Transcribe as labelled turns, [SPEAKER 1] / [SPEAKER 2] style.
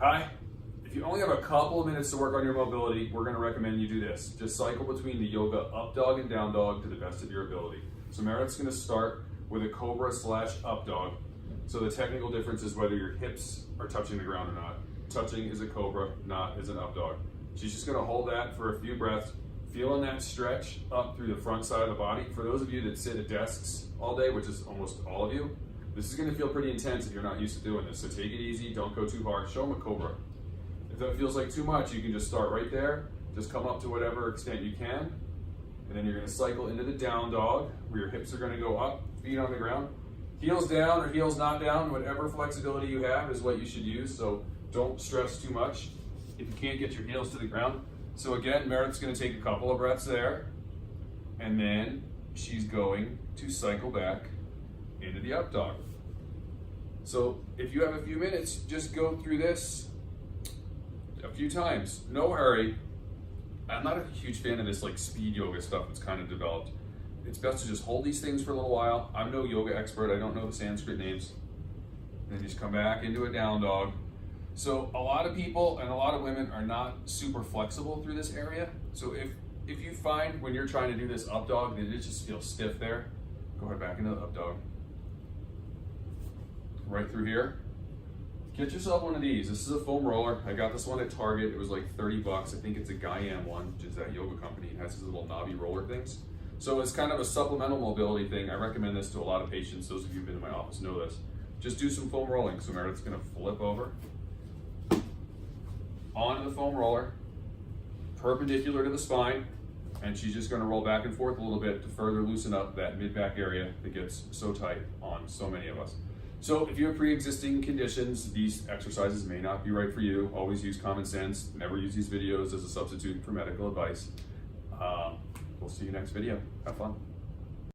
[SPEAKER 1] Hi. If you only have a couple of minutes to work on your mobility, we're going to recommend you do this. Just cycle between the yoga up dog and down dog to the best of your ability. So Meredith's going to start with a Cobra / up dog. So the technical difference is whether your hips are touching the ground or not. Touching is a Cobra, not is an up dog. She's just going to hold that for a few breaths, feeling that stretch up through the front side of the body. For those of you that sit at desks all day, which is almost all of you, this is going to feel pretty intense if you're not used to doing this. So take it easy, don't go too hard. Show them a Cobra. If that feels like too much, you can just start right there. Just come up to whatever extent you can. And then you're going to cycle into the down dog, where your hips are going to go up, feet on the ground. Heels down or heels not down, whatever flexibility you have is what you should use. So don't stress too much if you can't get your heels to the ground. So again, Meredith's going to take a couple of breaths there. And then she's going to cycle back into the up dog. So if you have a few minutes, just go through this a few times. No hurry. I'm not a huge fan of this like speed yoga stuff that's kind of developed. It's best to just hold these things for a little while. I'm no yoga expert. I don't know the Sanskrit names. And then just come back into a down dog. So a lot of people and a lot of women are not super flexible through this area. So if you find when you're trying to do this up dog that it just feels stiff there, go right back into the up dog. Right through here. Get yourself one of these. This is a foam roller. I got this one at Target. It was like 30 bucks. I think it's a Gaiam one, which is that yoga company. It has these little knobby roller things. So it's kind of a supplemental mobility thing. I recommend this to a lot of patients. Those of you who've been in my office know this. Just do some foam rolling. So Meredith's gonna flip over onto the foam roller, perpendicular to the spine, and she's just gonna roll back and forth a little bit to further loosen up that mid-back area that gets so tight on so many of us. So if you have pre-existing conditions, these exercises may not be right for you. Always use common sense. Never use these videos as a substitute for medical advice. We'll see you next video. Have fun.